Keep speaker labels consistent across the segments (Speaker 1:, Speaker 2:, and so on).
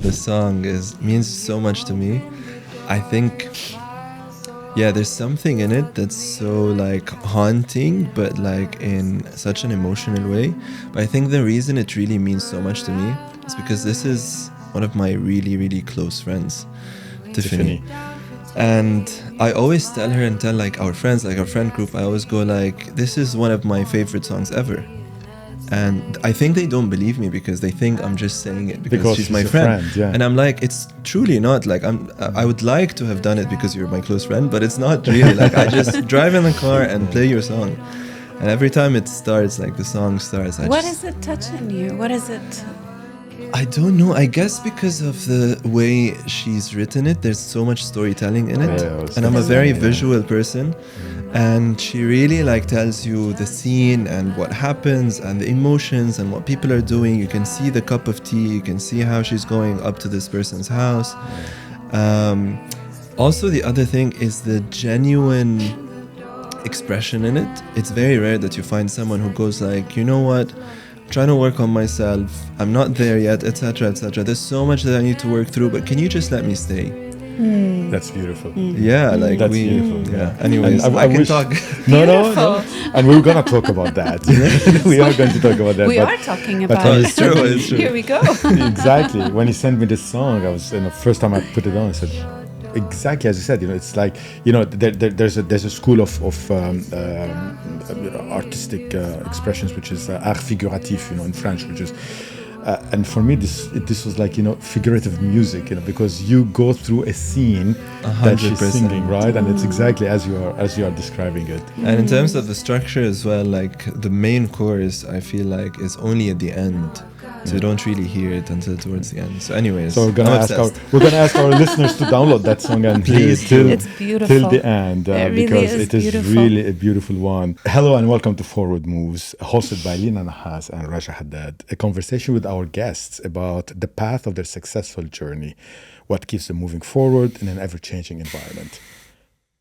Speaker 1: the song means so much to me. I think, yeah, there's something in it that's so like haunting, but like in such an emotional way. But I think the reason it really means so much to me is because this is one of my really, really close friends, Tiffany. And I always tell her and tell like our friends, like our friend group, I always go like, this is one of my favorite songs ever. And I think they don't believe me because they think I'm just saying it because she's my friend.
Speaker 2: Yeah.
Speaker 1: And I'm like, it's truly not. Like, I would like to have done it because you're my close friend, but it's not really. Like, I just drive in the car and play your song. And every time it starts, like the song starts,
Speaker 3: What is it touching you? What is it?
Speaker 1: I don't know. I guess because of the way she's written it, there's so much storytelling in it. And I'm a very visual person. And she really like tells you the scene and what happens and the emotions and what people are doing. You can see the cup of tea. You can see how she's going up to this person's house. Also, the other thing is the genuine expression in it. It's very rare that you find someone who goes like, you know what? I'm trying to work on myself. I'm not there yet, etc., etc. There's so much that I need to work through, but can you just let me stay?
Speaker 2: That's beautiful.
Speaker 1: Yeah, like
Speaker 2: that's beautiful.
Speaker 1: Yeah. Anyways,
Speaker 2: and
Speaker 1: I can talk.
Speaker 2: No. And we're gonna talk about that. We are going to talk about that.
Speaker 3: We are talking about it.
Speaker 1: It's true. It's true.
Speaker 3: Here we go.
Speaker 2: Exactly. When he sent me this song, I was, first time I put it on, I said, exactly as you said, it's like, there's a school of artistic expressions, which is art figuratif, in French, which is. And for me, this was like, figurative music, because you go through a scene
Speaker 1: 100%.
Speaker 2: that she's singing, right? And it's exactly as you are describing it.
Speaker 1: And in terms of the structure as well, like the main chorus, I feel like is only at the end. So you don't really hear it until towards the end. So anyways,
Speaker 2: so we're gonna ask our listeners to download that song and
Speaker 1: please
Speaker 2: till the end,
Speaker 3: really
Speaker 2: because
Speaker 3: is
Speaker 2: it is
Speaker 3: beautiful.
Speaker 2: really a beautiful one. Hello and welcome to Forward Moves, hosted by Lina, Nahhas and Raja Haddad. A conversation with our guests about the path of their successful journey, what keeps them moving forward in an ever-changing environment.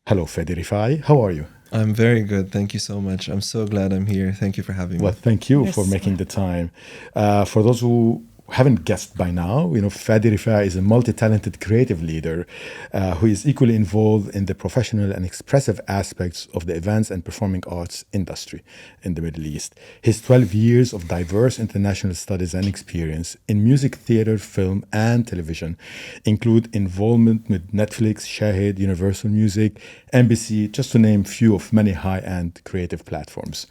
Speaker 2: Hello, Fadi Rifai. How are you?
Speaker 1: I'm very good. Thank you so much. I'm so glad I'm here. Thank you for having me.
Speaker 2: Well, thank you for making the time. For those who haven't guessed by now, Fadi Rifai is a multi-talented creative leader who is equally involved in the professional and expressive aspects of the events and performing arts industry in the Middle East. His 12 years of diverse international studies and experience in music, theater, film, and television include involvement with Netflix, Shahid, Universal Music, NBC, just to name few of many high-end creative platforms.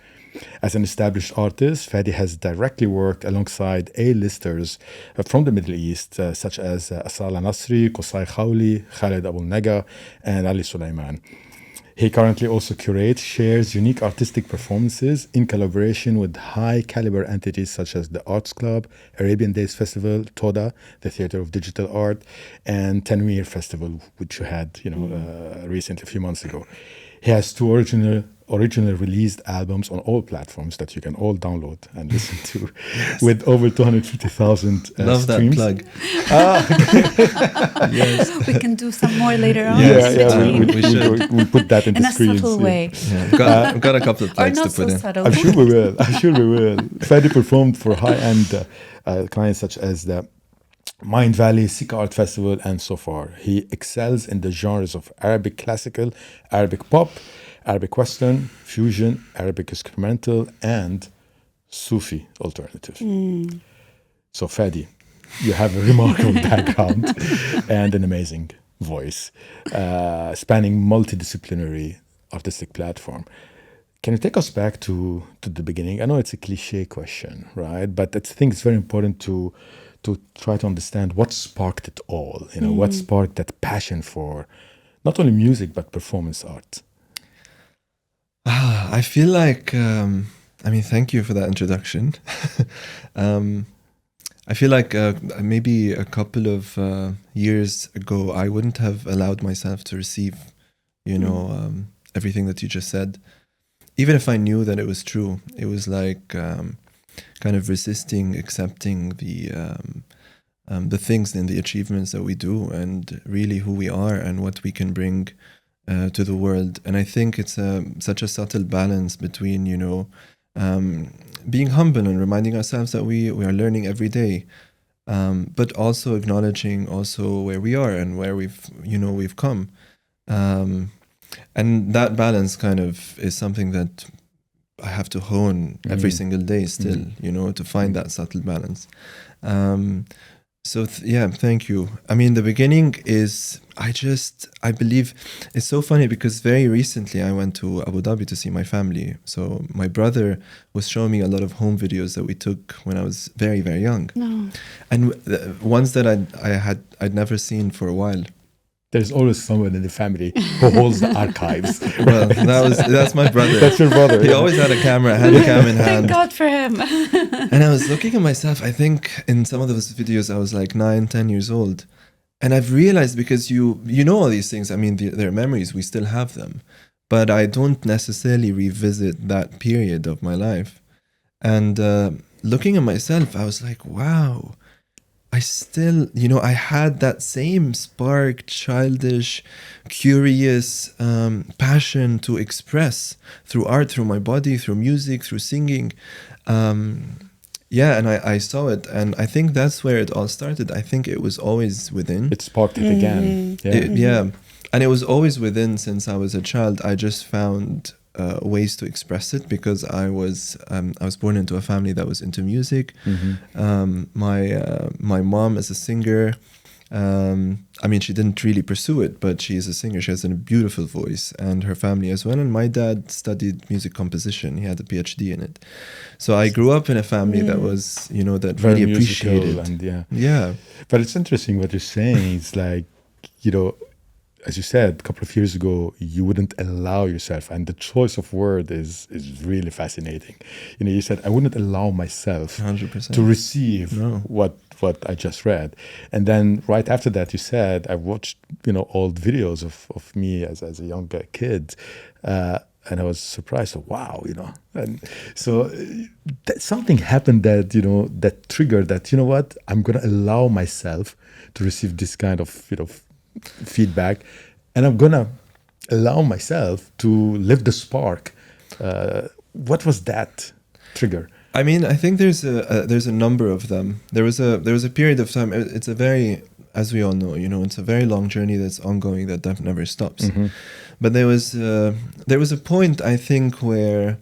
Speaker 2: As an established artist, Fadi has directly worked alongside A-listers from the Middle East, such as Asala Nasri, Qusay Khawli, Khaled Abul Naga, and Ali Sulaiman. He currently also curates, shares unique artistic performances in collaboration with high-caliber entities such as the Arts Club, Arabian Days Festival, TODA, the Theatre of Digital Art, and Tanweer Festival, which you had, recently, a few months ago. He has two original released albums on all platforms that you can all download and listen to, with over 250,000
Speaker 1: Love
Speaker 2: streams.
Speaker 1: that plug.
Speaker 3: Yes. We can do some more later on.
Speaker 1: We should.
Speaker 2: We'll put that in
Speaker 3: In
Speaker 2: the
Speaker 3: a
Speaker 2: screens.
Speaker 3: subtle way.
Speaker 1: Yeah. I've got a couple of plugs
Speaker 3: Or
Speaker 1: to
Speaker 3: not
Speaker 1: put
Speaker 3: so
Speaker 1: in.
Speaker 3: subtle.
Speaker 2: I'm sure we will. Fadi performed for high-end clients such as the Mind Valley, Sika Art Festival, and so far. He excels in the genres of Arabic classical, Arabic pop, Arabic Western, fusion, Arabic experimental, and Sufi alternative. So Fadi, you have a remarkable background and an amazing voice, spanning multidisciplinary artistic platform. Can you take us back to the beginning? I know it's a cliche question, right? But I think it's very important to try to understand what sparked it all. What sparked that passion for not only music but performance art.
Speaker 1: I feel like, thank you for that introduction. I feel like maybe a couple of years ago, I wouldn't have allowed myself to receive, everything that you just said. Even if I knew that it was true, it was like kind of resisting accepting the things and the achievements that we do and really who we are and what we can bring to the world. And I think it's such a subtle balance between, being humble and reminding ourselves that we are learning every day. but also acknowledging also where we are and where we've come. And that balance kind of is something that I have to hone every single day still, to find that subtle balance. So thank you. I mean, the beginning is, I believe it's so funny because very recently I went to Abu Dhabi to see my family. So my brother was showing me a lot of home videos that we took when I was very, very young.
Speaker 3: No.
Speaker 1: And ones that I'd never seen for a while.
Speaker 2: There's always someone in the family who holds the archives.
Speaker 1: Well, that's my brother.
Speaker 2: That's your brother.
Speaker 1: He always had a camera, had a cam in hand.
Speaker 3: Thank God for him.
Speaker 1: And I was looking at myself, I think in some of those videos I was like 9, 10 years old. And I've realized, because you know all these things, I mean, they're memories, we still have them. But I don't necessarily revisit that period of my life. And looking at myself, I was like, wow, I still, I had that same spark, childish, curious passion to express through art, through my body, through music, through singing. And I saw it. And I think that's where it all started. I think it was always within.
Speaker 2: It sparked it again.
Speaker 1: Yeah. And it was always within since I was a child. I just found ways to express it because I was born into a family that was into music. My mom is a singer. I mean, she didn't really pursue it, but she is a singer. She has a beautiful voice, and her family as well. And my dad studied music composition. He had a PhD in it. So I grew up in a family that was, that
Speaker 2: Very
Speaker 1: really
Speaker 2: musical
Speaker 1: appreciated.
Speaker 2: and
Speaker 1: Yeah.
Speaker 2: But it's interesting what you're saying. It's like, as you said a couple of years ago, you wouldn't allow yourself, and the choice of word is really fascinating. You said, I wouldn't allow myself
Speaker 1: 100%.
Speaker 2: to receive what I just read. And then right after that, you said, I watched old videos of me as a young kid, and I was surprised. Wow, and so something happened that that triggered that. What, I'm gonna allow myself to receive this kind of feedback, and I'm gonna allow myself to live the spark. What was that trigger?
Speaker 1: I mean, I think there's a number of them. There was a period of time. It's a very, as we all know, it's a very long journey that's ongoing that never stops. But there was a point, I think, where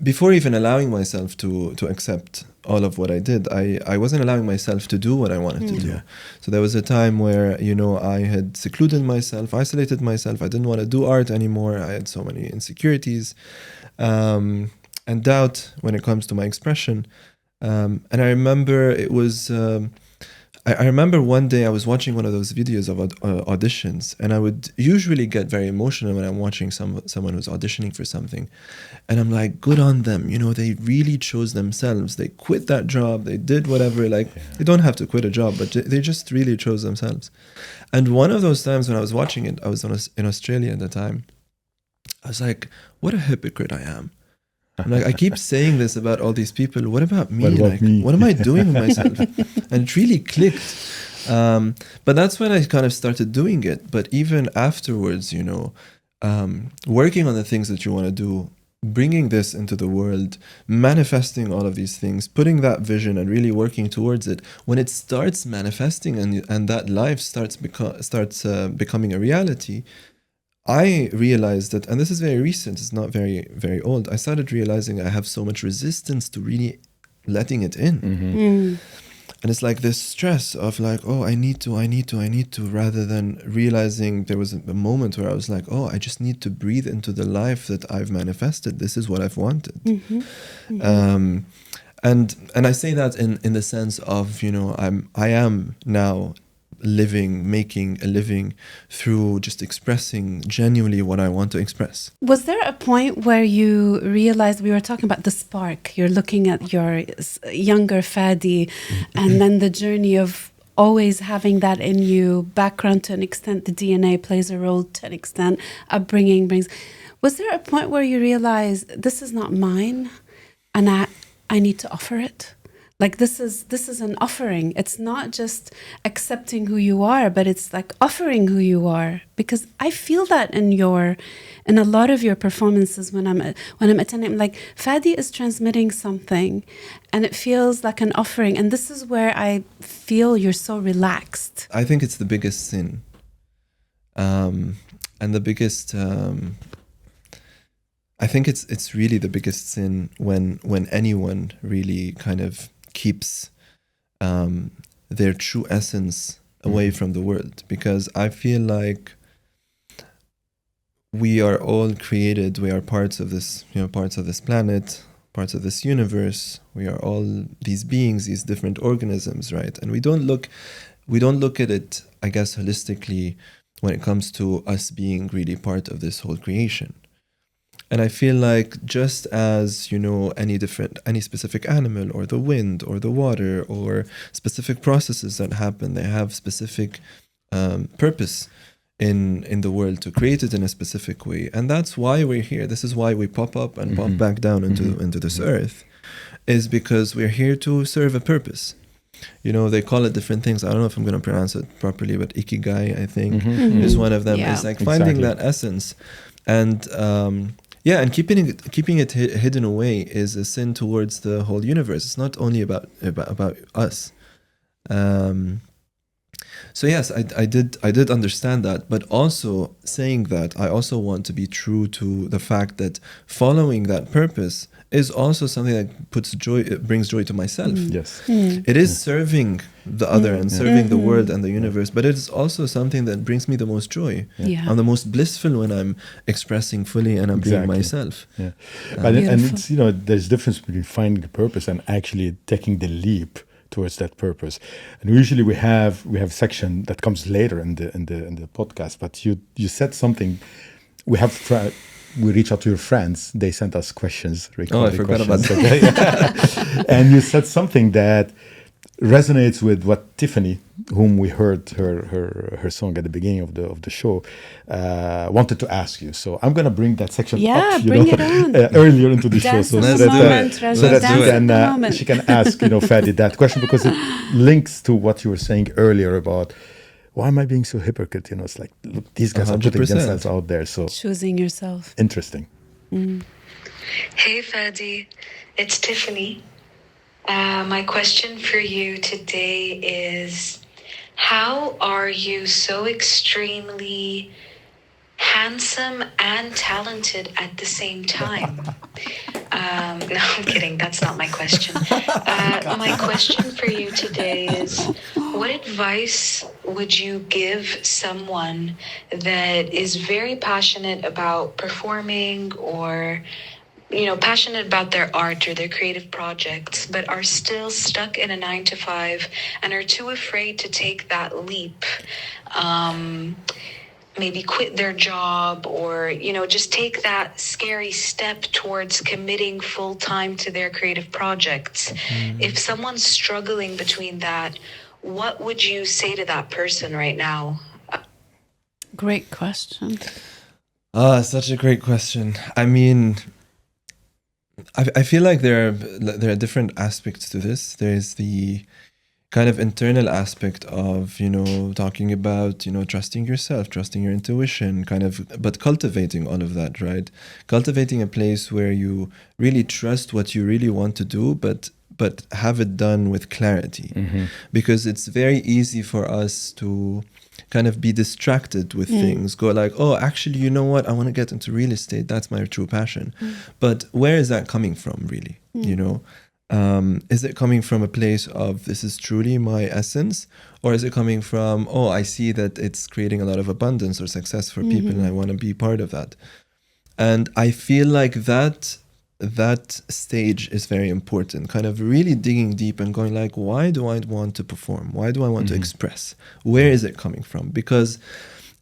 Speaker 1: before even allowing myself to accept all of what I did, I wasn't allowing myself to do what I wanted to do. So there was a time where, I had secluded myself, isolated myself. I didn't want to do art anymore. I had so many insecurities and doubt when it comes to my expression. And I remember it was... I remember one day I was watching one of those videos of auditions, and I would usually get very emotional when I'm watching someone who's auditioning for something. And I'm like, good on them. They really chose themselves. They quit that job. They did whatever. They don't have to quit a job, but they just really chose themselves. And one of those times when I was watching it, I was in Australia at the time. I was like, what a hypocrite I am. I keep saying this about all these people. What about me? What am I doing with myself? And it really clicked. But that's when I kind of started doing it. But even afterwards, working on the things that you want to do, bringing this into the world, manifesting all of these things, putting that vision and really working towards it. When it starts manifesting and that life starts becoming a reality, I realized that, and this is very recent, it's not very, very old, I started realizing I have so much resistance to really letting it in. And it's like this stress of like, oh, I need to, rather than realizing there was a moment where I was like, oh, I just need to breathe into the life that I've manifested. This is what I've wanted. And I say that in the sense of, I am now making a living through just expressing genuinely what I want to express.
Speaker 3: Was there a point where you realized, we were talking about the spark, you're looking at your younger Fadi, and then the journey of always having that in you, background to an extent, the DNA plays a role to an extent, upbringing brings. Was there a point where you realized this is not mine and I need to offer it? Like this is an offering. It's not just accepting who you are, but it's like offering who you are. Because I feel that in a lot of your performances when I'm attending, like Fadi is transmitting something, and it feels like an offering. And this is where I feel you're so relaxed.
Speaker 1: I think it's the biggest sin, and the biggest. I think it's really the biggest sin when anyone really kind of keeps their true essence away from the world, because I feel like we are all created, we are parts of this, parts of this planet, parts of this universe. We are all these beings, these different organisms, right? And we don't look at it, I guess, holistically when it comes to us being really part of this whole creation. And I feel like just as, any specific animal or the wind or the water or specific processes that happen, they have specific purpose in the world to create it in a specific way. And that's why we're here. This is why we pop up and pop back down into this earth, is because we're here to serve a purpose. They call it different things. I don't know if I'm going to pronounce it properly, but ikigai, I think, is one of them.
Speaker 3: Yeah.
Speaker 1: It's like finding that essence. And and keeping it hidden away is a sin towards the whole universe. It's not only about us. So yes, I did understand that, but also saying that, I also want to be true to the fact that following that purpose is also something that brings joy to myself.
Speaker 2: Yes.
Speaker 1: It is serving the other and serving the world and the universe, but it is also something that brings me the most joy.
Speaker 3: Yeah.
Speaker 1: I'm the most blissful when I'm expressing fully and I'm being myself.
Speaker 2: Yeah. And it's, there's difference between finding a purpose and actually taking the leap towards that purpose. And usually we have a section that comes later in the podcast, but you said something. We reach out to your friends. They sent us questions.
Speaker 1: I forgot about that.
Speaker 2: And you said something that resonates with what Tiffany, whom we heard her song at the beginning of the show, wanted to ask you. So I'm going to bring that section up,
Speaker 3: bring it on.
Speaker 2: Earlier into the show,
Speaker 3: So
Speaker 2: that she can ask, Fadi, that question, because it links to what you were saying earlier about why am I being so hypocrite? It's like, look, these guys 100%. Are putting themselves out there. So
Speaker 3: choosing yourself.
Speaker 2: Interesting.
Speaker 4: Hey, Fadi. It's Tiffany. My question for you today is, how are you so extremely handsome and talented at the same time? No, I'm kidding. That's not my question. My question for you today is, what advice would you give someone that is very passionate about performing or, passionate about their art or their creative projects, but are still stuck in a 9-to-5 and are too afraid to take that leap? Maybe quit their job or, just take that scary step towards committing full time to their creative projects. If someone's struggling between that, what would you say to that person right now?
Speaker 3: Great question.
Speaker 1: Such a great question. I mean, I feel like there are different aspects to this. There is the kind of internal aspect of, talking about, trusting yourself, trusting your intuition, but cultivating all of that, right? Cultivating a place where you really trust what you really want to do, but have it done with clarity. Because it's very easy for us to kind of be distracted with things, go like, oh, actually, you know what? I want to get into real estate. That's my true passion. But where is that coming from, really? Is it coming from a place of this is truly my essence? Or is it coming from, oh, I see that it's creating a lot of abundance or success for people and I want to be part of that? And I feel like that stage is very important, kind of really digging deep and going like, why do I want to perform? Why do I want to express? Where is it coming from? Because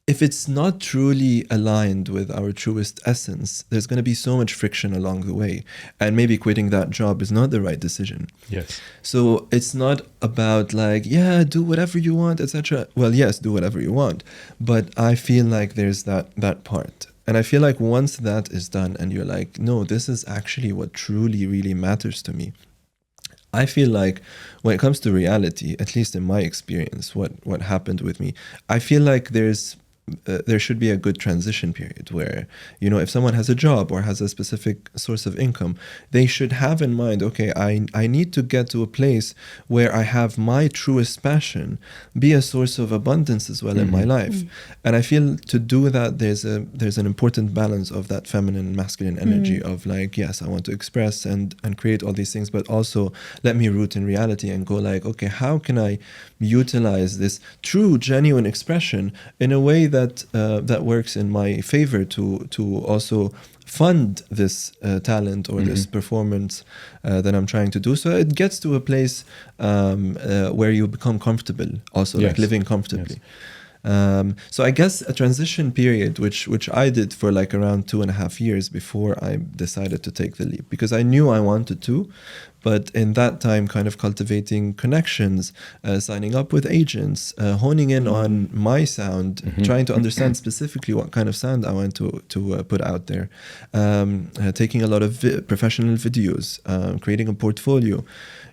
Speaker 1: if it's not truly aligned with our truest essence, there's going to be so much friction along the way. And maybe quitting that job is not the right decision.
Speaker 2: Yes.
Speaker 1: So it's not about like, yeah, do whatever you want, etc. Well, yes, do whatever you want. But I feel like there's that part. And I feel like once that is done and you're like, no, this is actually what truly, really matters to me, I feel like when it comes to reality, at least in my experience, what happened with me, I feel like there should be a good transition period where, you know, if someone has a job or has a specific source of income, they should have in mind, okay, I need to get to a place where I have my truest passion be a source of abundance as well in my life. And I feel to do that, there's an important balance of that feminine and masculine energy of like, yes, I want to express and create all these things, but also let me root in reality and go like, okay, how can I utilize this true, genuine expression in a way that works in my favor to also fund this talent or this performance that I'm trying to do. So it gets to a place where you become comfortable, also like living comfortably. So I guess a transition period, which I did for like around 2.5 years before I decided to take the leap, because I knew I wanted to, but in that time kind of cultivating connections, signing up with agents, honing in on my sound, trying to understand specifically what kind of sound I want to put out there, taking a lot of professional videos, creating a portfolio.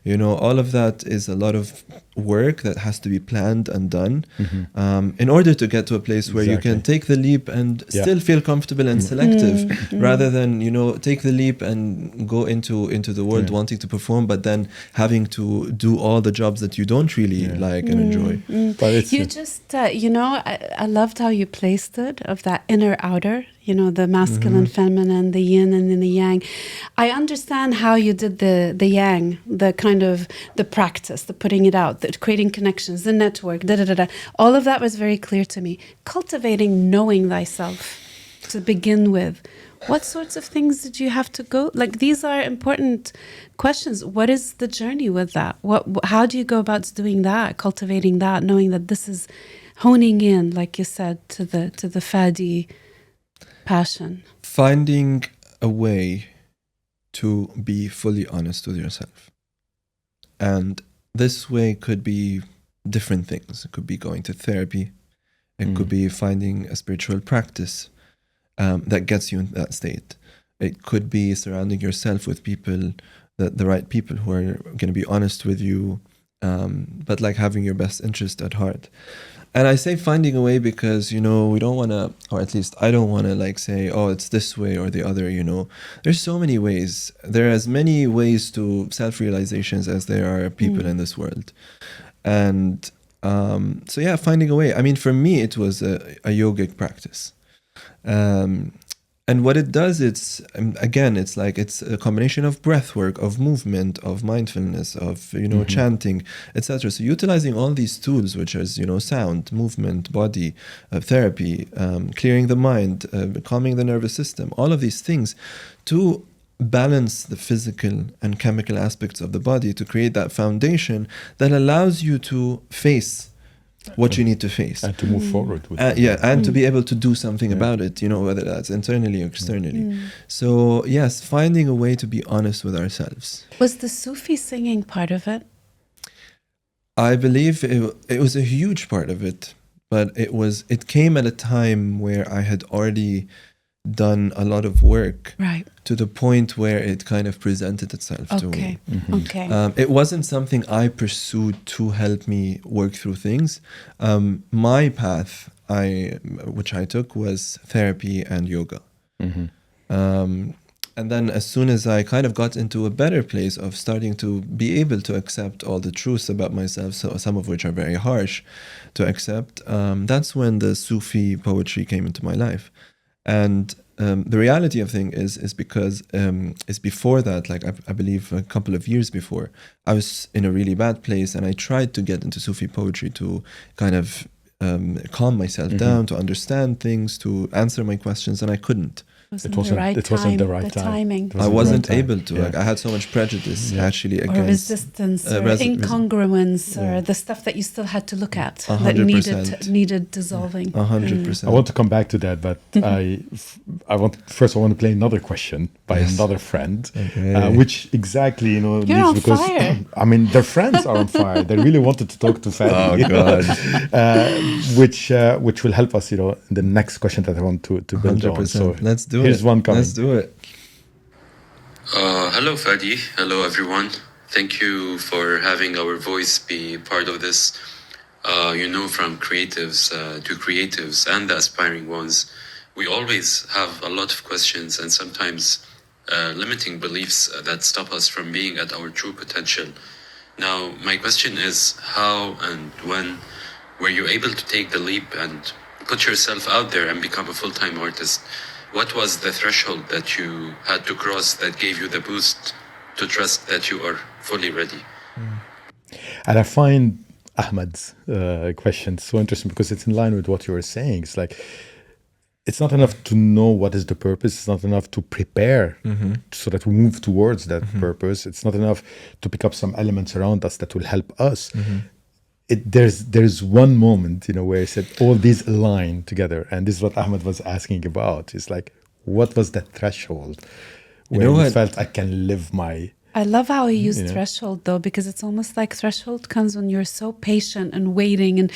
Speaker 1: You know, all of that is a lot of work that has to be planned and done in order to get to a place where you can take the leap and still feel comfortable and selective, rather than, you know, take the leap and go into the world wanting to perform, but then having to do all the jobs that you don't really like and enjoy.
Speaker 2: But it's
Speaker 3: You just, you know, I loved how you placed it, of that inner outer, you know, the masculine, feminine, the yin and then the yang. I understand how you did the yang, the kind of the practice, the putting it out, the creating connections, the network, all of that was very clear to me. Cultivating knowing thyself to begin with. What sorts of things did you have to go? Like, these are important questions. What is the journey with that? How do you go about doing that, cultivating that, knowing that this is honing in, like you said, to the Fadi passion?
Speaker 1: Finding a way to be fully honest with yourself. And this way could be different things. It could be going to therapy. It could be finding a spiritual practice that gets you in that state. It could be surrounding yourself with people, the right people who are going to be honest with you, but like having your best interest at heart. And I say finding a way because, you know, we don't want to, or at least I don't want to like say, oh, it's this way or the other, you know. There's so many ways. There are as many ways to self-realizations as there are people in this world. And so yeah, finding a way. I mean, for me, it was a yogic practice. And what it does, it's a combination of breath work, of movement, of mindfulness, of, you know, chanting, etc. So utilizing all these tools, which is, you know, sound, movement, body, therapy, clearing the mind, calming the nervous system, all of these things to balance the physical and chemical aspects of the body to create that foundation that allows you to face what you need to face
Speaker 2: and to move forward with
Speaker 1: and to be able to do something about it, you know, whether that's internally or externally. So yes, finding a way to be honest with ourselves.
Speaker 3: Was the Sufi singing part of it?
Speaker 1: I believe it was a huge part of it, but it came at a time where I had already done a lot of work,
Speaker 3: right,
Speaker 1: to the point where it kind of presented itself to me.
Speaker 3: Okay.
Speaker 1: It wasn't something I pursued to help me work through things. My path, which I took, was therapy and yoga. And then as soon as I kind of got into a better place of starting to be able to accept all the truths about myself, so some of which are very harsh to accept, that's when the Sufi poetry came into my life. And the reality of thing is because is before that, like I believe a couple of years before, I was in a really bad place, and I tried to get into Sufi poetry to kind of calm myself down, to understand things, to answer my questions, and I couldn't.
Speaker 2: It wasn't the right time.
Speaker 3: Timing.
Speaker 1: I wasn't able to. Like I had so much prejudice actually against,
Speaker 3: or resistance, or incongruence, or the stuff that you still had to look at
Speaker 1: 100%.
Speaker 3: that needed dissolving.
Speaker 1: 100%.
Speaker 2: I want to come back to that, but I want to play another question by another friend, which exactly, you know,
Speaker 3: you're on
Speaker 2: because
Speaker 3: fire.
Speaker 2: I mean, their friends are on fire. They really wanted to talk to Fadi.
Speaker 1: Oh God.
Speaker 2: Which will help us, you know, in the next question that I want to build
Speaker 1: 100%.
Speaker 2: on. So
Speaker 1: let's do
Speaker 2: here's
Speaker 1: it.
Speaker 2: one coming.
Speaker 1: Let's do it.
Speaker 5: Hello, Fadi. Hello, everyone. Thank you for having our voice be part of this. From creatives to creatives and the aspiring ones, we always have a lot of questions and sometimes limiting beliefs that stop us from being at our true potential. Now, my question is, how and when were you able to take the leap and put yourself out there and become a full-time artist? What was the threshold that you had to cross that gave you the boost to trust that you are fully ready?
Speaker 2: And I find Ahmad's question so interesting because it's in line with what you were saying. It's like, it's not enough to know what is the purpose. It's not enough to prepare so that we move towards that purpose. It's not enough to pick up some elements around us that will help us. There's one moment, where he said all these align together. And this is what Ahmad was asking about. It's like, what was that threshold where you felt I can live my...
Speaker 3: I love how he used threshold, though, because it's almost like threshold comes when you're so patient and waiting and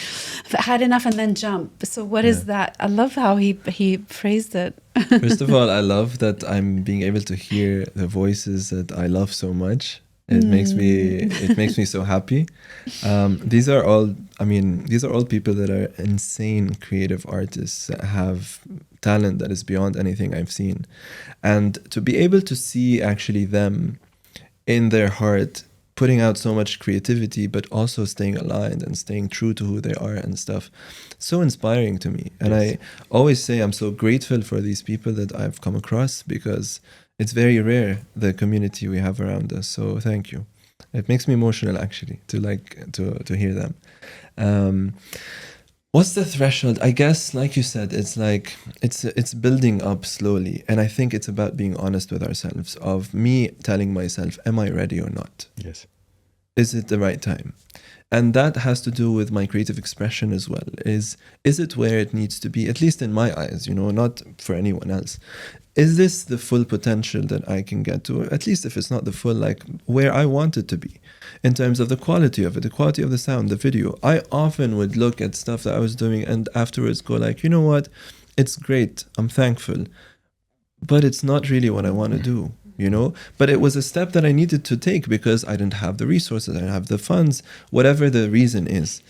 Speaker 3: had enough and then jump. So what is that? I love how he phrased it.
Speaker 1: First of all, I love that I'm being able to hear the voices that I love so much. It makes me so happy. These are all people that are insane creative artists that have talent that is beyond anything I've seen. And to be able to see actually them in their heart putting out so much creativity, but also staying aligned and staying true to who they are and stuff, so inspiring to me. And I always say I'm so grateful for these people that I've come across, because it's very rare, the community we have around us. So thank you. It makes me emotional actually to hear them. What's the threshold? I guess, like you said, it's like it's building up slowly, and I think it's about being honest with ourselves. Of me telling myself, "Am I ready or not?
Speaker 2: Yes.
Speaker 1: Is it the right time?" And that has to do with my creative expression as well. Is it where it needs to be? At least in my eyes, not for anyone else. Is this the full potential that I can get to? At least if it's not the full, like where I want it to be, in terms of the quality of it, the quality of the sound, the video. I often would look at stuff that I was doing and afterwards go like, you know what? It's great. I'm thankful. But it's not really what I want to do, But it was a step that I needed to take because I didn't have the resources, I didn't have the funds, whatever the reason is.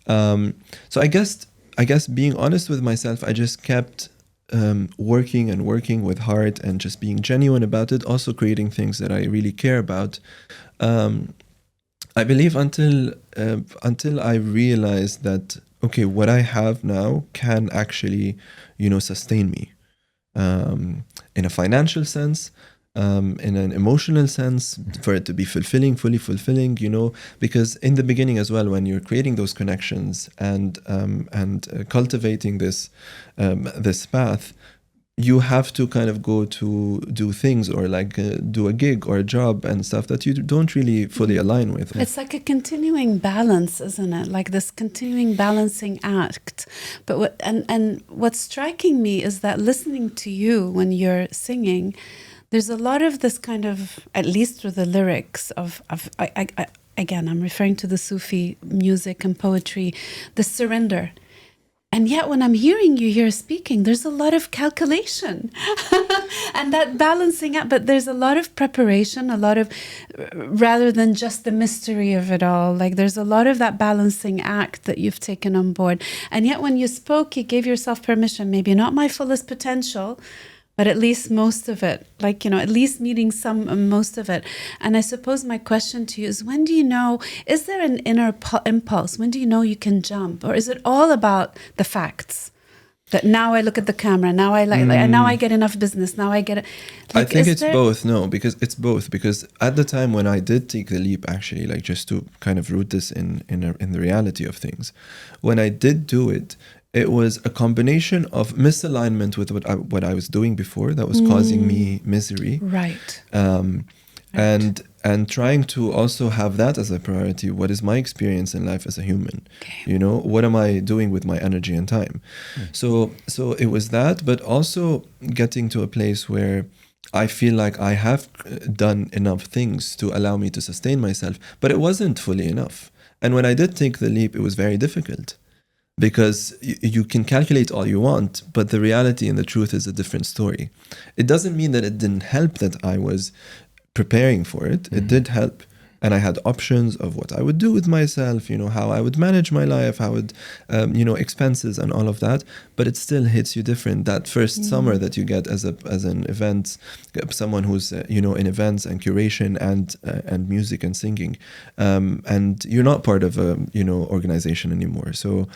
Speaker 1: So I guess being honest with myself, I just kept working with heart and just being genuine about it, also creating things that I really care about. I believe until I realized that, okay, what I have now can actually, sustain me in a financial sense, in an emotional sense, for it to be fully fulfilling, because in the beginning as well, when you're creating those connections and cultivating this path, you have to kind of go to do things or do a gig or a job and stuff that you don't really fully align with.
Speaker 3: It's like a continuing balance, isn't it? Like this continuing balancing act. But what's striking me is that listening to you when you're singing, there's a lot of this kind of, at least through the lyrics again, I'm referring to the Sufi music and poetry, the surrender. And yet when I'm hearing you here speaking, there's a lot of calculation and that balancing out, but there's a lot of preparation, a lot of, rather than just the mystery of it all, like there's a lot of that balancing act that you've taken on board. And yet when you spoke, you gave yourself permission, maybe not my fullest potential, but at least most of it, at least meeting most of it. And I suppose my question to you is, when do you know, is there an inner impulse? When do you know you can jump? Or is it all about the facts? That now I look at the camera, now now I get enough business, now I get it.
Speaker 1: I think it's both. No, because it's both. Because at the time when I did take the leap, actually, just to kind of root this in the reality of things, when I did do it, it was a combination of misalignment with what I was doing before that was causing me misery.
Speaker 3: Right.
Speaker 1: And trying to also have that as a priority. What is my experience in life as a human?
Speaker 3: Okay.
Speaker 1: What am I doing with my energy and time? So it was that, but also getting to a place where I feel like I have done enough things to allow me to sustain myself, but it wasn't fully enough. And when I did take the leap, it was very difficult. Because you can calculate all you want, but the reality and the truth is a different story. It doesn't mean that it didn't help that I was preparing for it. It did help, And I had options of what I would do with myself, how I would manage my life, how would, expenses and all of that. But it still hits you different. That first summer that you get as an event, someone who's, in events and curation and music and singing, and you're not part of a, organization anymore. So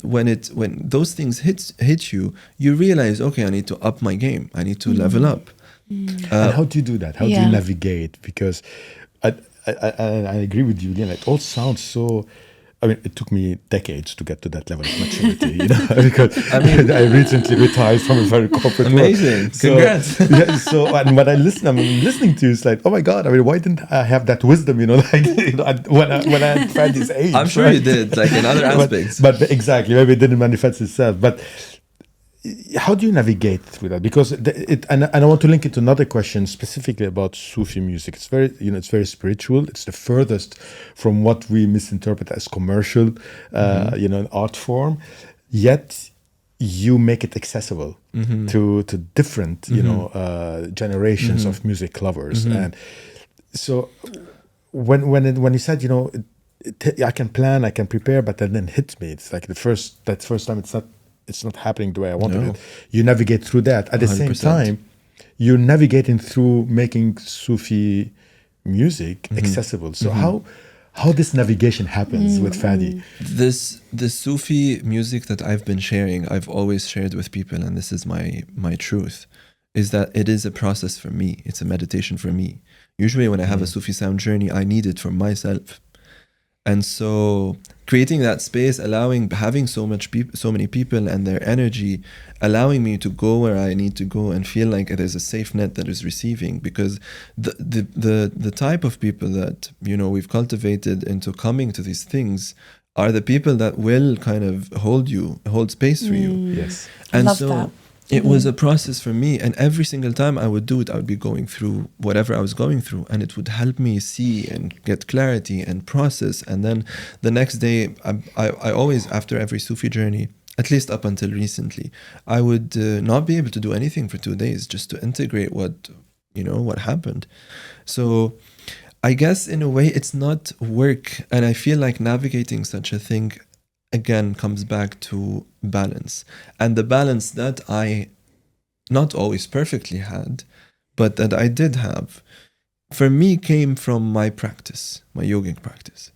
Speaker 1: when those things hit you, you realize, okay, I need to up my game. I need to level up.
Speaker 2: And how do you do that? How do you navigate? Because I agree with you, Lina. It all sounds so. I mean, it took me decades to get to that level of maturity, because I recently retired from a very corporate
Speaker 1: amazing
Speaker 2: world.
Speaker 1: Congrats.
Speaker 2: And when I'm listening to you, it's like, oh my God, I mean, why didn't I have that wisdom, when I had Fadi's age?
Speaker 1: I'm sure you did, like in other aspects.
Speaker 2: But exactly, maybe it didn't manifest itself. But how do you navigate through that? Because and I want to link it to another question specifically about Sufi music. It's very, it's very spiritual. It's the furthest from what we misinterpret as commercial, an art form. Yet you make it accessible to different, generations of music lovers. And so when you said, I can plan, I can prepare, but then hits me. It's like that first time it's not happening the way I wanted it. You navigate through that. At the 100%. Same time, you're navigating through making Sufi music accessible. So how this navigation happens with Fadi?
Speaker 1: The Sufi music that I've been sharing, I've always shared with people, and this is my truth, is that it is a process for me. It's a meditation for me. Usually when I have a Sufi sound journey, I need it for myself. And so creating that space, having so many people and their energy, allowing me to go where I need to go and feel like there's a safe net that is receiving, because the type of people that, we've cultivated into coming to these things are the people that will kind of hold space for you.
Speaker 2: Yes.
Speaker 1: And
Speaker 3: love
Speaker 1: so
Speaker 3: that.
Speaker 1: It was a process for me, and every single time I would do it, I would be going through whatever I was going through, and it would help me see and get clarity and process. And then the next day, I always, after every Sufi journey, at least up until recently, I would not be able to do anything for 2 days just to integrate what happened. So I guess in a way it's not work, and I feel like navigating such a thing again comes back to balance. And the balance that I not always perfectly had, but that I did have, for me came from my practice, my yogic practice,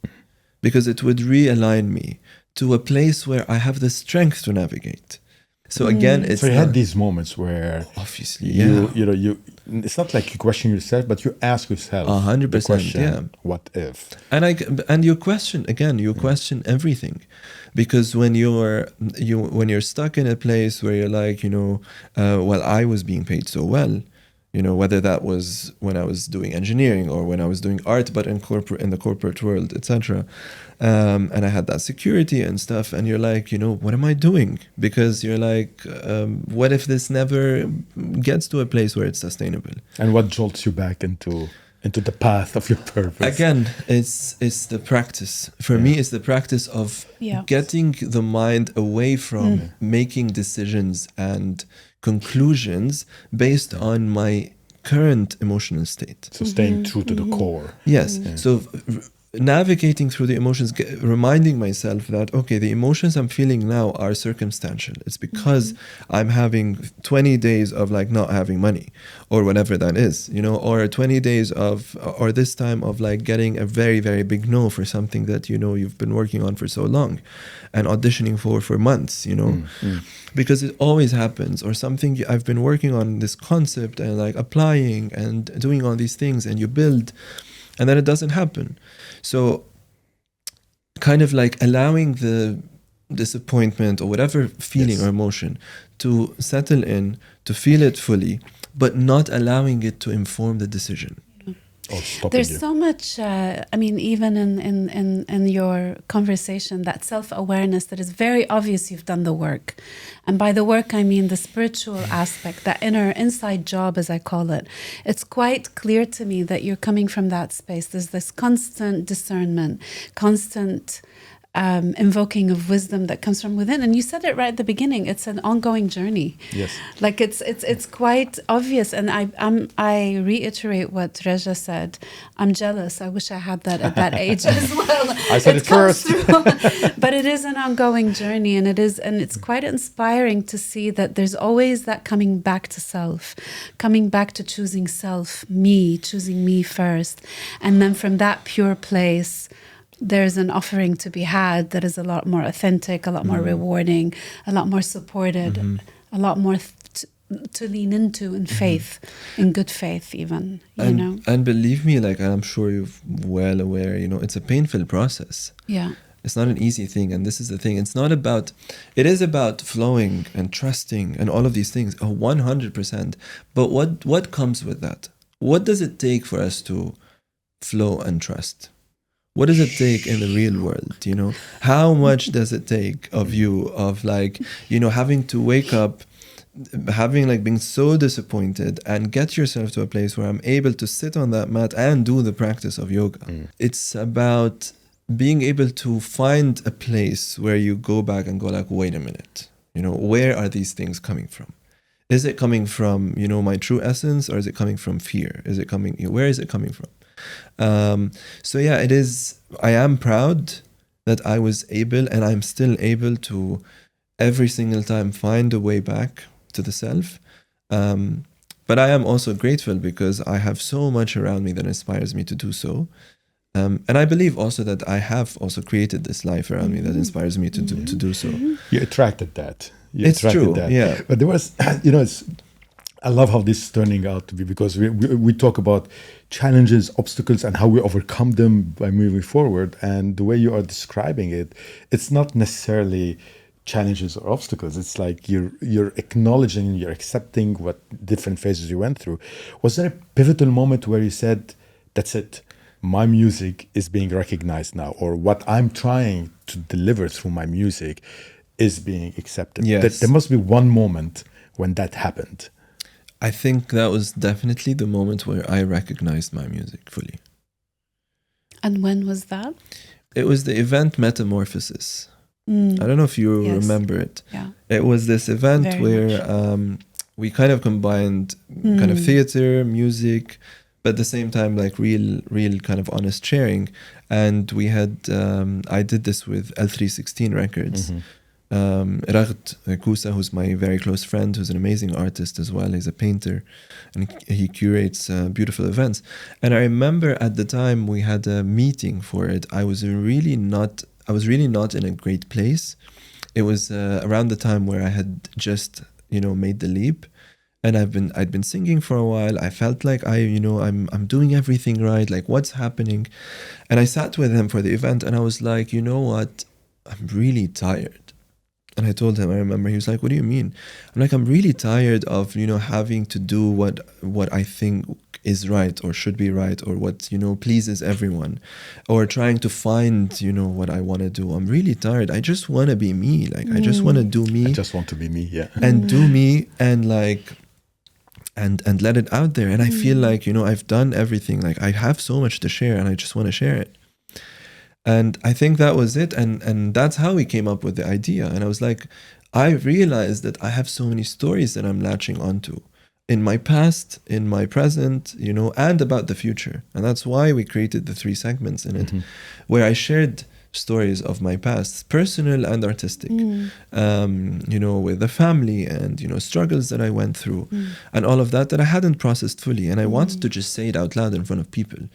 Speaker 1: because it would realign me to a place where I have the strength to navigate. So again, it's
Speaker 2: so you had these moments where
Speaker 1: obviously
Speaker 2: you it's not like you question yourself, but you ask yourself
Speaker 1: 100%,
Speaker 2: what if?
Speaker 1: And you question everything, because when you're stuck in a place where you're like, well, I was being paid so well, whether that was when I was doing engineering or when I was doing art, but in the corporate world, etc. And I had that security and stuff, and you're like, what am I doing? Because you're like, what if this never gets to a place where it's sustainable?
Speaker 2: And what jolts you back into the path of your purpose?
Speaker 1: Again, it's the practice. For me, it's the practice of getting the mind away from making decisions and conclusions based on my current emotional state.
Speaker 2: So staying true to the core.
Speaker 1: Yes. So navigating through the emotions, reminding myself that, okay, the emotions I'm feeling now are circumstantial. It's because I'm having 20 days of like not having money or whatever that is, or 20 days of, or this time of like getting a very, very big no for something that, you've been working on for so long and auditioning for months, because it always happens. Or something I've been working on this concept and like applying and doing all these things, and you build, and then it doesn't happen. So kind of like allowing the disappointment or whatever feeling or emotion to settle in, to feel it fully, but not allowing it to inform the decision.
Speaker 3: There's so much, even in your conversation, that self-awareness that is very obvious you've done the work. And by the work, I mean the spiritual aspect, that inside job, as I call it. It's quite clear to me that you're coming from that space. There's this constant discernment, constant invoking of wisdom that comes from within. And you said it right at the beginning. It's an ongoing journey.
Speaker 2: Yes.
Speaker 3: Like it's quite obvious. And I reiterate what Reja said. I'm jealous. I wish I had that at that age as well.
Speaker 2: I said it first.
Speaker 3: But it is an ongoing journey, and it's quite inspiring to see that there's always that coming back to self, coming back to choosing self, choosing me first. And then from that pure place, there's an offering to be had that is a lot more authentic, a lot more rewarding, a lot more supported, a lot more to lean into in faith, in good faith even, you know.
Speaker 1: And believe me, like I'm sure you're well aware, you know, it's a painful process.
Speaker 3: Yeah.
Speaker 1: It's not an easy thing. And this is the thing. It is about flowing and trusting and all of these things, 100%. But what comes with that? What does it take for us to flow and trust? What does it take in the real world, you know? How much does it take of you, of like, you know, having to wake up, having like been so disappointed and get yourself to a place where I'm able to sit on that mat and do the practice of yoga. It's about being able to find a place where you go back and go like, wait a minute, you know, where are these things coming from? Is it coming from, you know, my true essence, or is it coming from fear? Where is it coming from? So yeah, it is. I am proud that I was able, and I'm still able to, every single time find a way back to the self. But I am also grateful because I have so much around me that inspires me to do so. And I believe also that I have also created this life around me that inspires me to do so.
Speaker 2: You attracted that.
Speaker 1: It's true. Yeah.
Speaker 2: But there was, you know, I love how this is turning out to be, because we talk about challenges, obstacles, and how we overcome them by moving forward. And the way you are describing it, it's not necessarily challenges or obstacles. It's like you're acknowledging, you're accepting what different phases you went through. Was there a pivotal moment where you said, that's it, my music is being recognized now, or what I'm trying to deliver through my music is being accepted?
Speaker 1: Yes.
Speaker 2: There must be one moment when that happened.
Speaker 1: I think that was definitely the moment where I recognized my music fully.
Speaker 3: And when was that?
Speaker 1: It was the event Metamorphosis. I don't know if you remember it.
Speaker 3: Yeah.
Speaker 1: It was this event
Speaker 3: Very
Speaker 1: where we kind of combined kind of theater, music, but at the same time like real kind of honest sharing. And we had I did this with L316 Records. Raghd Kousa, who's my very close friend, who's an amazing artist as well. He's a painter, and he curates beautiful events. And I remember at the time we had a meeting for it. I was really not in a great place. It was around the time where I had just, you know, made the leap, and I'd been singing for a while. I felt like I'm doing everything right. Like, what's happening? And I sat with him for the event, and I was like, you know what? I'm really tired. And I told him, I remember, he was like, what do you mean? I'm like, I'm really tired of, you know, having to do what I think is right or should be right, or what, you know, pleases everyone, or trying to find, you know, what I want to do. I'm really tired. I just want to be me. Like, I just want to do me.
Speaker 2: I just want to be me, yeah.
Speaker 1: And do me, and like, and let it out there. And I feel like, you know, I've done everything. Like, I have so much to share, and I just want to share it. And I think that was it. And that's how we came up with the idea. And I was like, I realized that I have so many stories that I'm latching onto in my past, in my present, you know, and about the future. And that's why we created the 3 segments in it, where I shared stories of my past, personal and artistic, you know, with the family and, you know, struggles that I went through and all of that I hadn't processed fully. And I wanted to just say it out loud in front of people.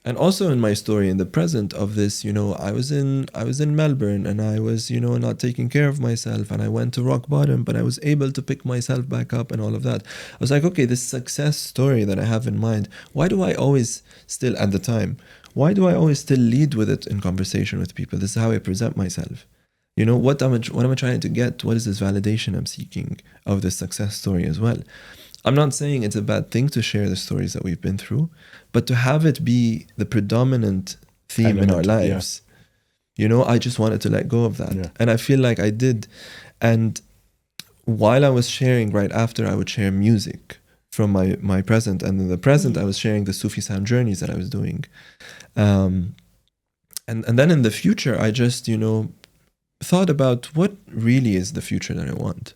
Speaker 1: And also in my story in the present of this, you know, I was in Melbourne, and I was, you know, not taking care of myself, and I went to rock bottom, but I was able to pick myself back up and all of that. I was like, okay, this success story that I have in mind, why do I always still lead with it in conversation with people? This is how I present myself. You know, what am I trying to get? What is this validation I'm seeking of this success story as well? I'm not saying it's a bad thing to share the stories that we've been through, but to have it be the predominant theme in our lives, you know, I just wanted to let go of that. Yeah. And I feel like I did. And while I was sharing, right after, I would share music from my present. And in the present, I was sharing the Sufi sound journeys that I was doing. and then in the future, I just, thought about what really is the future that I want.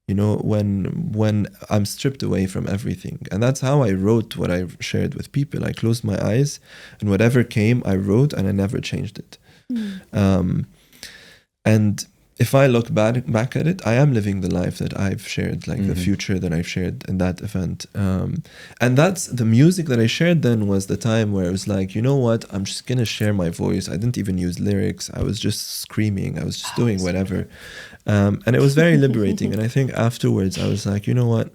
Speaker 1: When I'm stripped away from everything. And that's how I wrote what I shared with people. I closed my eyes, and whatever came, I wrote, and I never changed it. And if I look back at it, I am living the life that I've shared, like the future that I've shared in that event. And that's the music that I shared then was the time where it was like, you know what, I'm just going to share my voice. I didn't even use lyrics. I was just screaming. I was just doing whatever. And it was very liberating. And I think afterwards I was like, you know what,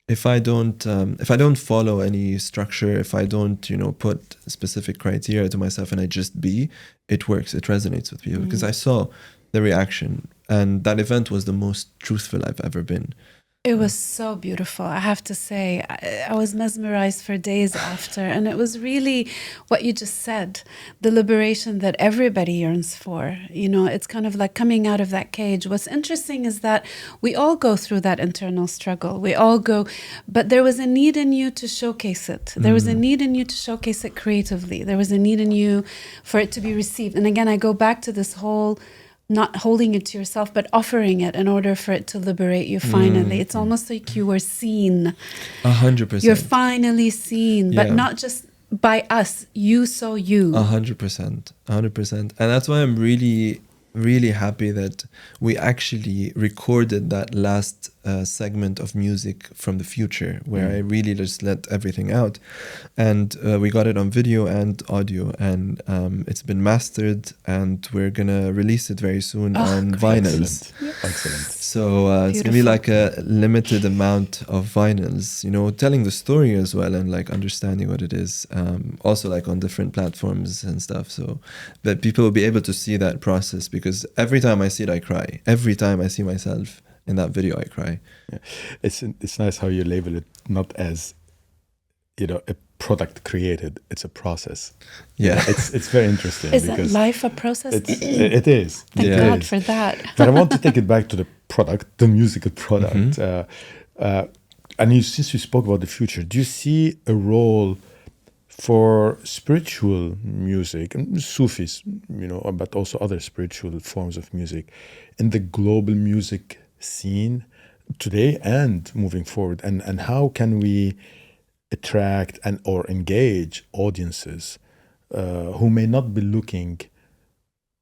Speaker 1: if I don't follow any structure, if I don't, put specific criteria to myself and I just be, it works. It resonates with people because I saw the reaction, and that event was the most truthful I've ever been.
Speaker 3: It was so beautiful, I have to say. I was mesmerized for days after, and it was really what you just said, the liberation that everybody yearns for. It's kind of like coming out of that cage. What's interesting is that we all go through that internal struggle. We all go, but there was a need in you to showcase it. There was a need in you to showcase it creatively. There was a need in you for it to be received. And again, I go back to this whole not holding it to yourself, but offering it in order for it to liberate you finally. It's almost like you were seen.
Speaker 1: 100%.
Speaker 3: You're finally seen, but not just by us. You saw you.
Speaker 1: 100%. 100%. And that's why I'm really, really happy that we actually recorded that last segment of music from the future, where I really just let everything out. And we got it on video and audio, and it's been mastered, and we're gonna release it very soon on vinyls.
Speaker 2: Excellent.
Speaker 1: So it's gonna be like a limited amount of vinyls, telling the story as well, and like understanding what it is. Also like on different platforms and stuff, so that people will be able to see that process, because every time I see it, I cry. Every time I see myself in that video, I cry.
Speaker 2: Yeah. It's nice how you label it not as a product created. It's a process.
Speaker 1: Yeah,
Speaker 2: it's very interesting.
Speaker 3: Isn't life a process?
Speaker 2: It is.
Speaker 3: Thank God for that.
Speaker 2: But I want to take it back to the product, the musical product. And since you spoke about the future, do you see a role for spiritual music and Sufis, but also other spiritual forms of music in the global music scene today and moving forward? And how can we attract and or engage audiences who may not be looking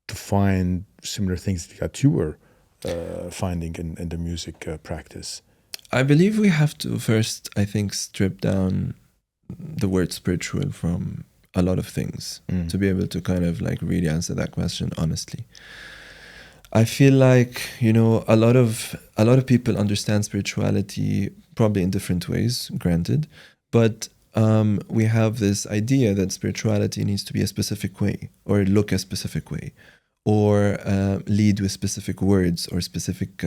Speaker 2: to find similar things that you were finding in the music practice?
Speaker 1: I believe we have to first, I think, strip down the word spiritual from a lot of things to be able to kind of like really answer that question honestly. I feel like, a lot of people understand spirituality probably in different ways, granted, but we have this idea that spirituality needs to be a specific way, or look a specific way, or lead with specific words or specific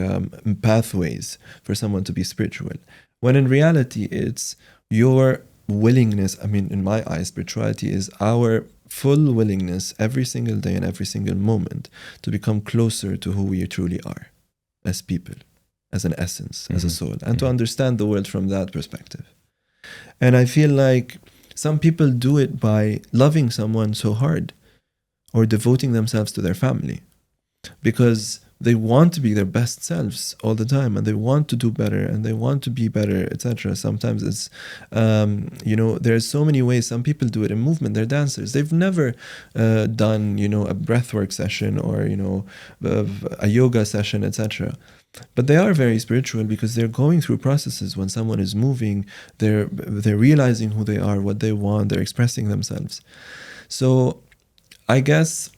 Speaker 1: pathways for someone to be spiritual. When in reality, it's your willingness. I mean, in my eyes, spirituality is our full willingness every single day and every single moment to become closer to who we truly are as people, as an essence, as a soul, and to understand the world from that perspective. And I feel like some people do it by loving someone so hard, or devoting themselves to their family, because they want to be their best selves all the time, and they want to do better, and they want to be better, etc. Sometimes it's, there's so many ways. Some people do it in movement. They're dancers. They've never done, a breathwork session or, a yoga session, etc. But they are very spiritual because they're going through processes. When someone is moving, they're realizing who they are, what they want. They're expressing themselves. So I guess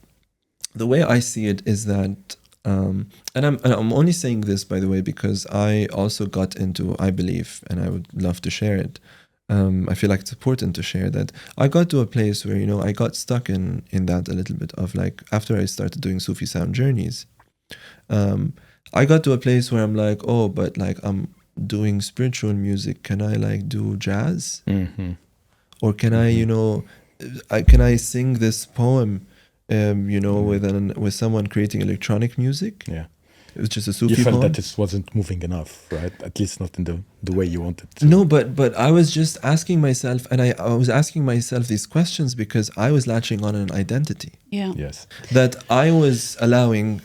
Speaker 1: the way I see it is that, and I'm only saying this, by the way, because I also got into, I believe, and I would love to share it. I feel like it's important to share that I got to a place where, I got stuck in that a little bit of like, after I started doing Sufi sound journeys, I got to a place where I'm like, oh, but like I'm doing spiritual music. Can I like do jazz? Or can I, can I sing this poem, with someone creating electronic music?
Speaker 2: Yeah.
Speaker 1: which is a Sufi
Speaker 2: You felt
Speaker 1: poem.
Speaker 2: that it wasn't moving enough, right? At least not in the way you wanted to.
Speaker 1: No, but I was just asking myself, and I was asking myself these questions because I was latching on an identity
Speaker 3: Yeah.
Speaker 2: Yes.
Speaker 1: that I was allowing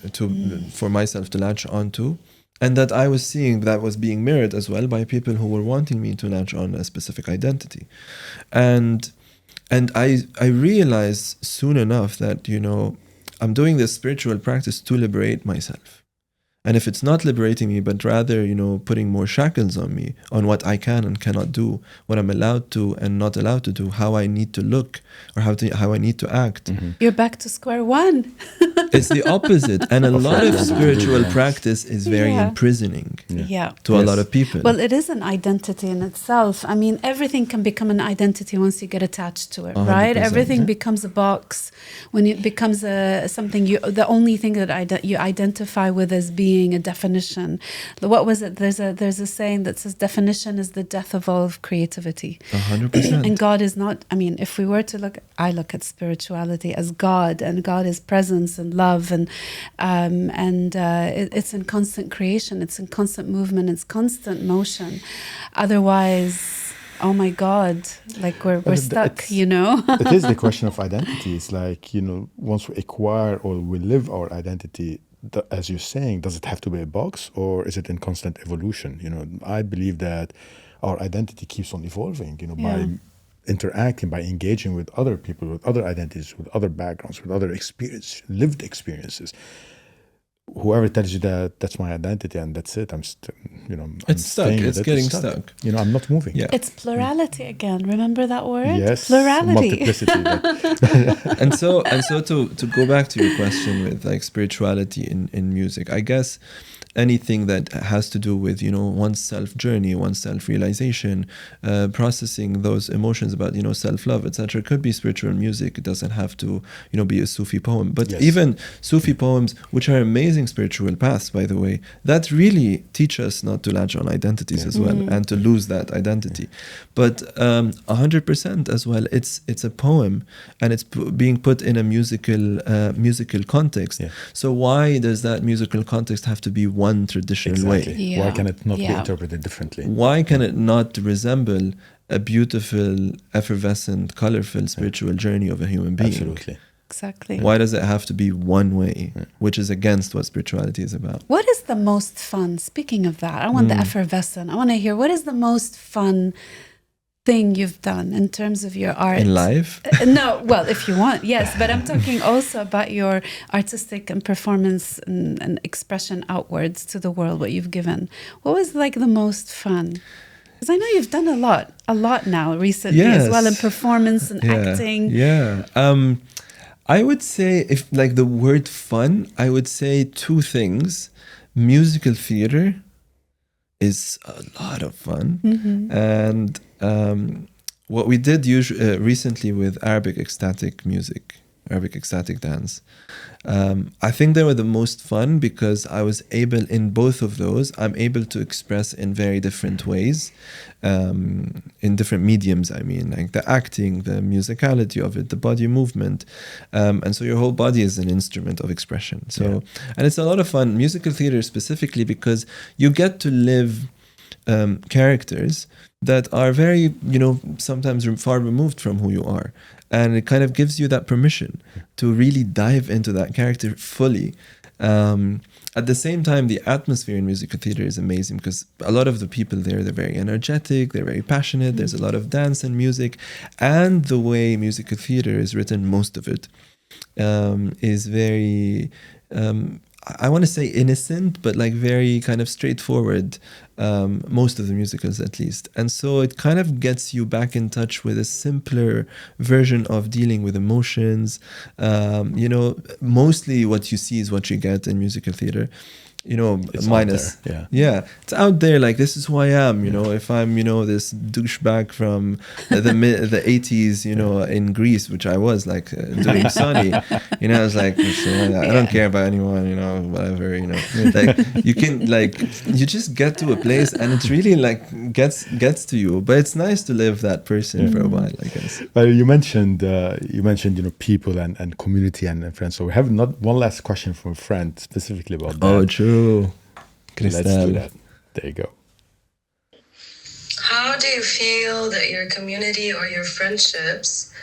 Speaker 1: for myself to latch onto, and that I was seeing that was being mirrored as well by people who were wanting me to latch on a specific identity, and I realized soon enough that, you know, I'm doing this spiritual practice to liberate myself. And if it's not liberating me, but rather, you know, putting more shackles on me, on what I can and cannot do, what I'm allowed to and not allowed to do, how I need to look or how I need to act,
Speaker 3: You're back to square one.
Speaker 1: it's the opposite. And a lot of
Speaker 2: course.
Speaker 1: spiritual
Speaker 2: Yeah.
Speaker 1: practice is very
Speaker 3: Yeah.
Speaker 1: imprisoning
Speaker 3: Yeah.
Speaker 1: to a
Speaker 2: Yes.
Speaker 1: lot of people.
Speaker 3: Well, it is an identity in itself. I mean, everything can become an identity once you get attached to it, right?
Speaker 1: 100%,
Speaker 3: Everything
Speaker 1: yeah.
Speaker 3: becomes a box when it becomes something the only thing that you identify with as being a definition. What was it? There's a saying that says definition is the death of all of creativity.
Speaker 1: 100%.
Speaker 3: And God is not, I mean, if we were to I look at spirituality as God, and God is presence and love, and it's in constant creation, it's in constant movement, it's constant motion. Otherwise, oh my God, like we're stuck,
Speaker 2: it's-
Speaker 3: you know?
Speaker 2: It is the question of identity. It's like, you know, once we acquire or we live our identity, as you're saying, does it have to be a box or is it in constant evolution? You know, I believe that our identity keeps on evolving, you know, by interacting, by engaging with other people, with other identities, with other backgrounds, with other lived experiences. Whoever tells you that that's my identity and that's it, I'm
Speaker 1: It's stuck.
Speaker 2: staying with
Speaker 1: It's
Speaker 2: it,
Speaker 1: getting stuck.
Speaker 2: You know, I'm not moving.
Speaker 1: Yeah.
Speaker 3: It's plurality again. Remember that word?
Speaker 2: Yes,
Speaker 3: Plurality.
Speaker 2: multiplicity. That,
Speaker 1: and so to go back to your question with like spirituality in music, I guess anything that has to do with, you know, one's self journey, one's self realization, processing those emotions about, you know, self love, etc., could be spiritual music. It doesn't have to, you know, be a Sufi poem. But
Speaker 2: Yes.
Speaker 1: even Sufi poems, which are amazing spiritual paths, by the way, that really teach us not to latch on identities as well and to lose that identity. But 100% as well, it's a poem and it's being put in a musical context.
Speaker 2: Yeah.
Speaker 1: So why does that musical context have to be one traditional way?
Speaker 3: Yeah.
Speaker 2: Why can it not be
Speaker 3: Yeah.
Speaker 2: interpreted differently?
Speaker 1: Why can it not resemble a beautiful, effervescent, colorful spiritual journey of a human being?
Speaker 2: Absolutely.
Speaker 3: Exactly.
Speaker 1: Why does it have to be one way, which is against what spirituality is about?
Speaker 3: What is the most fun? Speaking of that, I want the effervescent. I want to hear what is the most fun thing you've done in terms of your art
Speaker 1: In life?
Speaker 3: No, well, if you want, yes, but I'm talking also about your artistic and performance and expression outwards to the world, what you've given. What was like the most fun? Because I know you've done a lot now recently as well in performance and acting.
Speaker 1: Yeah. I would say, if like the word fun, I would say two things. Musical theater is a lot of fun. And what we did recently with Arabic ecstatic music, Arabic ecstatic dance, I think they were the most fun because I was able, in both of those, I'm able to express in very different ways, in different mediums. I mean, like the acting, the musicality of it, the body movement. And so your whole body is an instrument of expression. So, and it's a lot of fun, musical theater specifically, because you get to live characters that are very, you know, sometimes far removed from who you are. And it kind of gives you that permission to really dive into that character fully. At the same time, the atmosphere in musical theater is amazing because a lot of the people there, they're very energetic, they're very passionate, there's a lot of dance and music. And the way musical theater is written, most of it, is very... I want to say innocent, but like very kind of straightforward, most of the musicals at least. And so it kind of gets you back in touch with a simpler version of dealing with emotions. You know, mostly what you see is what you get in musical theater. You know,
Speaker 2: It's
Speaker 1: minus,
Speaker 2: out there,
Speaker 1: yeah, it's out there. Like, this is who I am. You know, if I'm, you know, this douchebag from the 80s, you know, in Greece, which I was, like, doing Sunny. You know, I was like, I don't care about anyone. You know, whatever. You know, like you can, like, you just get to a place, and it's really like gets to you. But it's nice to live that person for a while, I guess.
Speaker 2: Well, you mentioned you know, people and community and friends. So we have not one last question from a friend specifically about that.
Speaker 1: Oh, true. Ooh,
Speaker 2: Let's do
Speaker 1: Cristal.
Speaker 2: that. There you go.
Speaker 4: How do you feel that your community or your friendships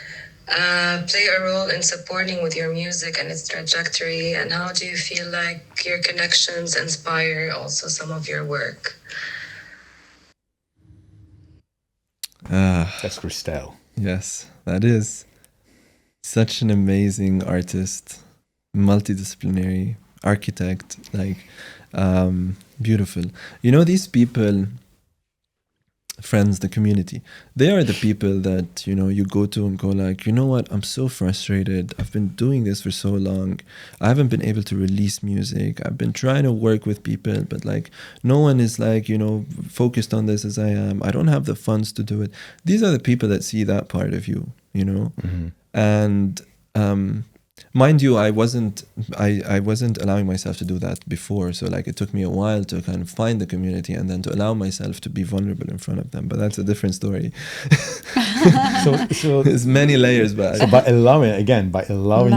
Speaker 4: play a role in supporting with your music and its trajectory? And how do you feel like your connections inspire also some of your work?
Speaker 2: That's Cristal.
Speaker 1: Yes, that is such an amazing artist, multidisciplinary architect, like beautiful. You know, these people, friends, the community, they are the people that, you know, you go to and go like, you know what, I'm so frustrated. I've been doing this for so long. I haven't been able to release music. I've been trying to work with people, but like no one is like, you know, focused on this as I am. I don't have the funds to do it. These are the people that see that part of you, you know? And mind you, I wasn't allowing myself to do that before. So like it took me a while to kind of find the community and then to allow myself to be vulnerable in front of them. But that's a different story.
Speaker 2: So
Speaker 1: There's many layers, but
Speaker 2: by allowing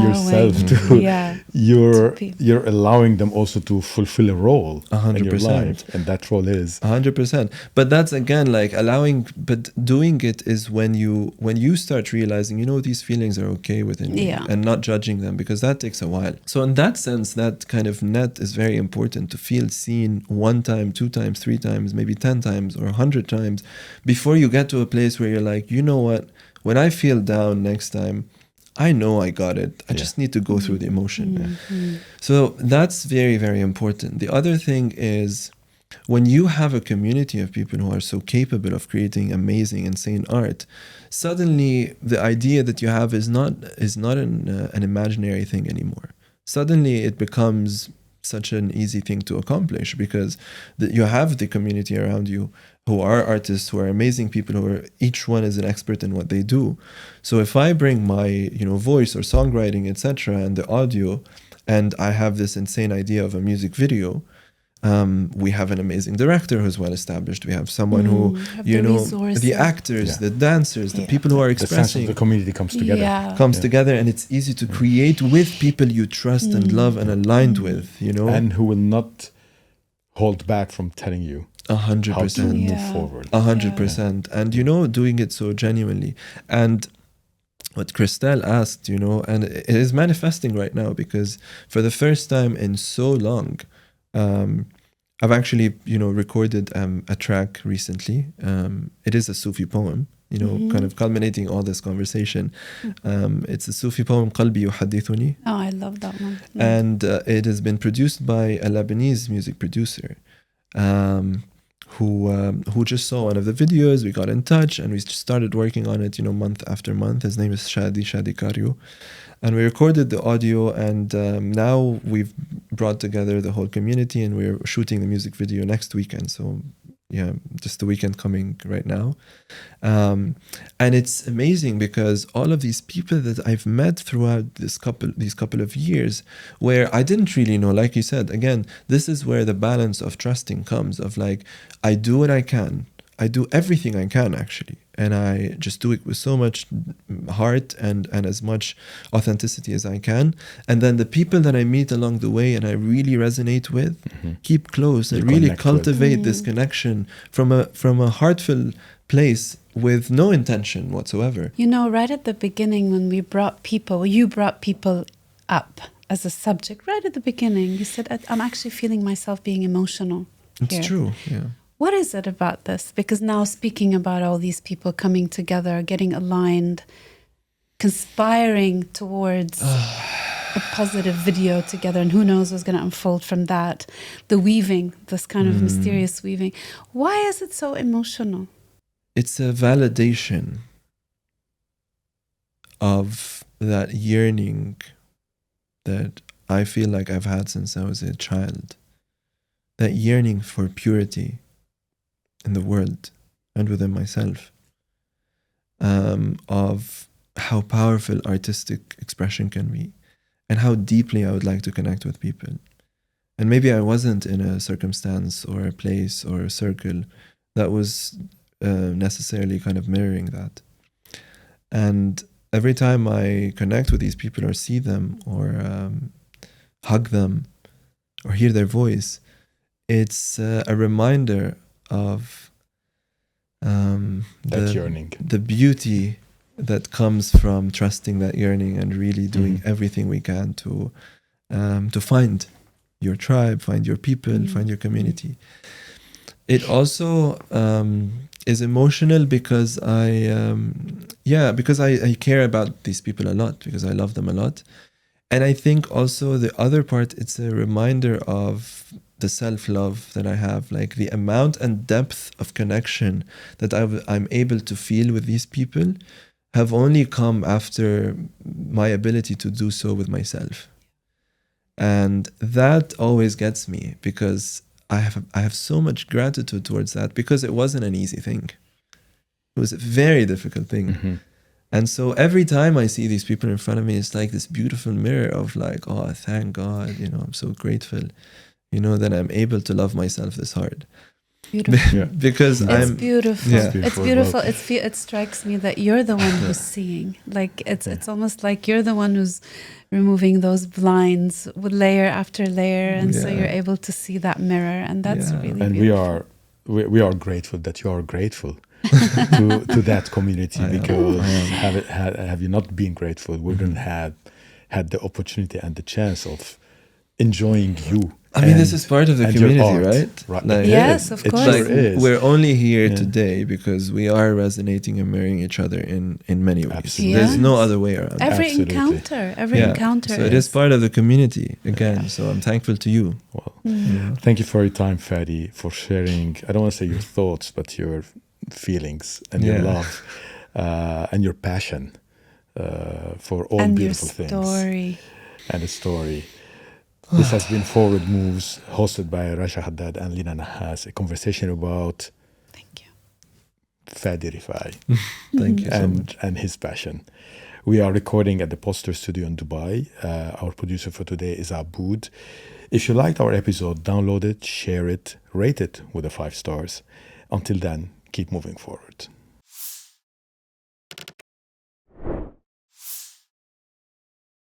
Speaker 2: yourself to, you're allowing them also to fulfill a role in your
Speaker 1: 100%.
Speaker 2: life, and that role is
Speaker 1: 100%. But that's again like allowing, but doing it is when you start realizing, you know, these feelings are okay within you, and not judging them, because that takes a while. So in that sense, that kind of net is very important, to feel seen 1 time, 2 times, 3 times, maybe 10 times or 100 times before you get to a place where you're like, you know what, when I feel down next time, I know I got it. I just need to go through the emotion. So that's very, very important. The other thing is, when you have a community of people who are so capable of creating amazing, insane art, suddenly the idea that you have is not an imaginary thing anymore. Suddenly it becomes such an easy thing to accomplish, because you have the community around you who are artists, who are amazing people, each one is an expert in what they do. So if I bring my, you know, voice or songwriting, etc., and the audio, and I have this insane idea of a music video, we have an amazing director who's well established. We have someone who, you know, the actors, the dancers, the people who are expressing.
Speaker 2: The sense of the community comes together.
Speaker 1: Together, and it's easy to create with people you trust and love and aligned with, you know,
Speaker 2: and who will not hold back from telling you
Speaker 1: 100%
Speaker 2: how to move forward.
Speaker 1: 100%, and you know, doing it so genuinely. And what Cristal asked, you know, and it is manifesting right now, because for the first time in so long, I've actually, you know, recorded a track recently. It is a Sufi poem, you know, kind of culminating all this conversation. It's a Sufi poem, قلبي يحدثني.
Speaker 3: Oh, I love that one.
Speaker 1: And it has been produced by a Lebanese music producer, who just saw one of the videos. We got in touch and we just started working on it, you know, month after month. His name is Shadi Karyo. And we recorded the audio, and now we've brought together the whole community, and we're shooting the music video next weekend. So yeah, just the weekend coming right now. And it's amazing, because all of these people that I've met throughout these couple of years, where I didn't really know, like you said, again, this is where the balance of trusting comes, of like, I do what I can. I do everything I can, actually. And I just do it with so much heart and as much authenticity as I can. And then the people that I meet along the way and I really resonate with, keep close and really cultivate this connection from a heartfelt place with no intention whatsoever.
Speaker 3: You know, right at the beginning, when you brought people up as a subject, right at the beginning, you said, I'm actually feeling myself being emotional.
Speaker 1: It's true, yeah.
Speaker 3: What is it about this? Because now, speaking about all these people coming together, getting aligned, conspiring towards a positive video together, and who knows what's going to unfold from that, the weaving, this kind of mysterious weaving. Why is it so emotional?
Speaker 1: It's a validation of that yearning that I feel like I've had since I was a child. That yearning for purity in the world and within myself, of how powerful artistic expression can be and how deeply I would like to connect with people. And maybe I wasn't in a circumstance or a place or a circle that was necessarily kind of mirroring that. And every time I connect with these people or see them or hug them, or hear their voice, it's a reminder of
Speaker 2: That yearning.
Speaker 1: the beauty that comes from trusting that yearning and really doing everything we can to find your tribe, find your people, find your community. It also is emotional because I care about these people a lot, because I love them a lot. And I think also the other part, it's a reminder of the self-love that I have, like the amount and depth of connection that I'm able to feel with these people have only come after my ability to do so with myself. And that always gets me, because I have so much gratitude towards that, because it wasn't an easy thing. It was a very difficult thing. And so every time I see these people in front of me, it's like this beautiful mirror of like, oh, thank God, I'm so grateful, that I'm able to love myself this hard.
Speaker 3: Beautiful.
Speaker 1: Because
Speaker 3: it's beautiful.
Speaker 1: Yeah.
Speaker 3: It's beautiful. It strikes me that you're the one who's seeing. Like it's almost like you're the one who's removing those blinds with layer after layer, and so you're able to see that mirror, and that's really
Speaker 2: and
Speaker 3: beautiful.
Speaker 2: we are grateful that you are grateful to that community, because have you not been grateful, we wouldn't have had the opportunity and the chance of enjoying you.
Speaker 1: I mean, this is part of the community, right?
Speaker 2: Like,
Speaker 3: yes, of course.
Speaker 1: Like, we're only here today because we are resonating and marrying each other in many ways.
Speaker 2: Absolutely.
Speaker 1: There's no other way around.
Speaker 3: Every encounter.
Speaker 1: So it is part of the community again. So I'm thankful to you.
Speaker 2: Well, thank you for your time, Fadi, for sharing. I don't want to say your thoughts, but your feelings and your love and your passion for all
Speaker 3: and
Speaker 2: beautiful
Speaker 3: your
Speaker 2: things.
Speaker 3: Story.
Speaker 2: And the story. This has been Forward Moves, hosted by Rasha Haddad and Lina Nahhas, a conversation about Fadi Rifai.
Speaker 1: Thank you so much.
Speaker 2: And his passion. We are recording at the Poster Studio in Dubai. Our producer for today is Aboud. If you liked our episode, download it, share it, rate it with the 5 stars. Until then, keep moving forward.